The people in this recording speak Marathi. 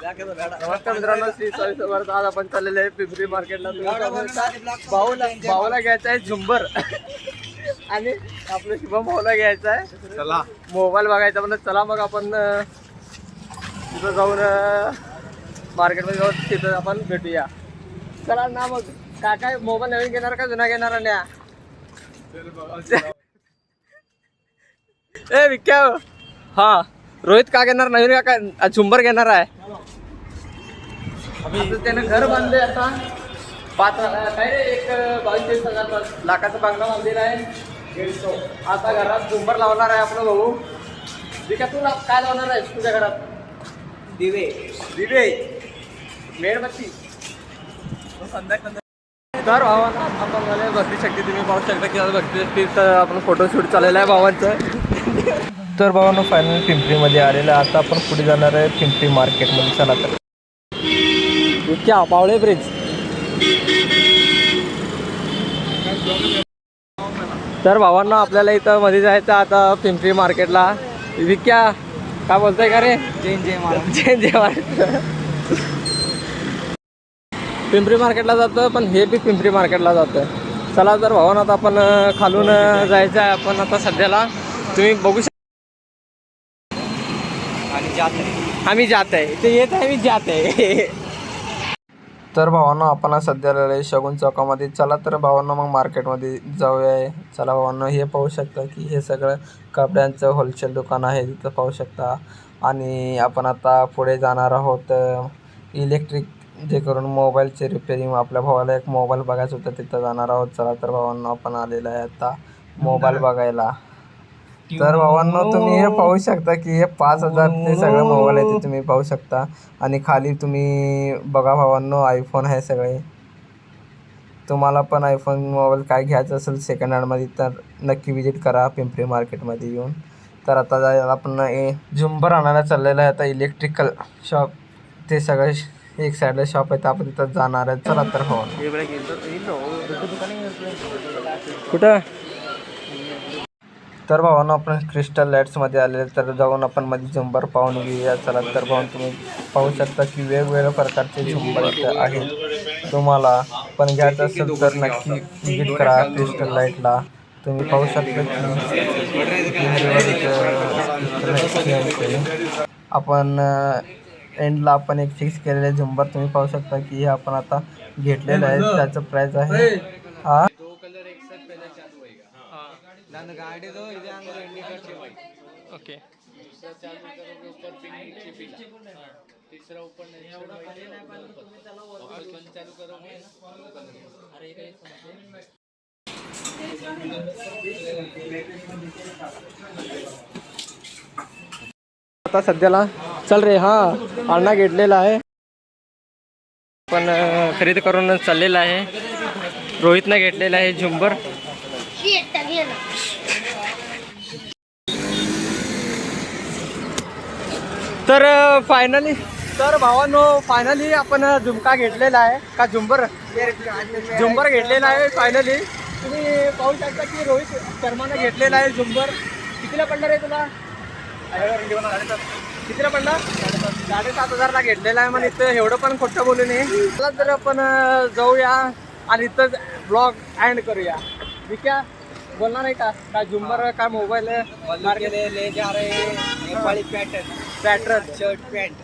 नमस्कार मित्रांनो, श्री स्वामी समर्थ. आज आपण चाललेले आहे पिंपरी मार्केटला. भाऊला घ्यायचा आहे झुंबर आणि आपलं शुभम भाऊला घ्यायचा आहे चला मोबाईल बघायचा. म्हणजे चला मग आपण तिथं जाऊन मार्केटमध्ये जाऊन तिथं आपण भेटूया. चला ना मग. काय मोबाईल नवीन घेणार का जुना घेणार? न्या ए विक्या. हा रोहित का घेणार? नवीन का काय झुंबर घेणार आहे? त्यानं घर बांधले आता 5 काय रे 22,000 लाखाचा बांगला बांधलेला आहे. आता घरात झुंबर लावणार आहे आपलं भाऊ. विक्या तू काय लावणार आहेस तुझ्या घरात? दिवे मेणबत्ती. तर भावांना आपण झाले भक्ती शक्ती. तुम्ही पाहू शकता की भक्ती शक्ती तर आपण फोटोशूट चाललेलं आहे भावांचं. तर भावांनो फायनल पिंपरीमध्ये आलेलं. आता आपण पुढे जाणार आहे पिंपरी मार्केटमध्ये. चला तर क्या पावळे ब्रिज. तर भावांना आपल्याला इथं मध्ये जायचं आता पिंपरी मार्केटला. विक्या काय बोलतोय का रे? जय महाराष्ट्र. पिंपरी मार्केटला जातं पण हे बी पिंपरी मार्केटला जातं. चला तर भावांना आता आपण खालून जायचं आहे. आपण आता सध्याला तुम्ही बघू शकता आम्ही जात आहे ते येत आहे. मी जात आहे. तर भावांनो आपण सध्याला शगुन चौकामध्ये. चला तर भावांनो मग मार्केटमध्ये जाऊया. चला भावांनो हे पाहू शकता की हे सगळं कपड्यांचं होलसेल दुकान आहे. तिथं पाहू शकता. आणि आपण आता पुढे जाणार आहोत इलेक्ट्रिक जे करून मोबाईलचे रिपेरिंग. आपल्या भावाला एक मोबाईल बघायचं होतं, तिथं जाणार आहोत. चला तर भावांनो आपण आलेलं आहे आता मोबाईल बघायला. तर भावांनो तुम्ही हे पाहू शकता की हे 5,000 ते सगळे मोबाईल आहे ते तुम्ही पाहू शकता. आणि खाली तुम्ही बघा भावांनो आयफोन आहे सगळे. तुम्हाला पण आयफोन मोबाईल काय घ्यायचं असेल सेकंड हँडमध्ये तर नक्की विजिट करा पिंपरी मार्केटमध्ये येऊन. तर आता आपण झुंबर आणायला चाललेलं आहे. आता इलेक्ट्रिकल शॉप ते सगळे एक साईडला शॉप आहे तर आपण तिथं जाणार आहे. चला तर हो कुठं. तर भावांनो आपण क्रिस्टल लाईट्समध्ये आलेले. तर जाऊन आपण मध्ये झुंबर पाहून घेऊया. चला तर भाऊन तुम्ही पाहू शकता की वेगवेगळ्या प्रकारचे झुंबर इथं आहेत. तुम्हाला पण घ्यायचं असेल तर नक्की विजिट करा क्रिस्टल लाईटला. तुम्ही पाहू शकता की आपण एंडला आपण एक फिक्स केलेले झुंबर तुम्ही पाहू शकता की हे आपण आता घेतलेलं आहे. त्याचं प्राइस आहे हा ओके. आता सध्याला चल रे. हा अण्णा घेतलेला आहे पण खरेदी करून चाललेला आहे. रोहितनं घेतलेला आहे झुंबर. तर फायनली तर भावांनो फायनली आपण झुमका घेतलेला आहे का झुंबर घेतलेला आहे फायनली. तुम्ही पाहू शकता की रोहित शर्मानं घेतलेला आहे झुंबर. कितीला पडणार आहे तुला? कितीला पडला? 7,500ला घेतलेला आहे. म्हणजे इथं एवढं पण खोटं बोलू नये. चला तर आपण जाऊया आणि इथं ब्लॉग एंड करूया. विक्या बोलणार आहे का झुंबर का मोबाईल मार्केट ले जा रहे नेपाळी पॅटर्न शर्ट पॅन्ट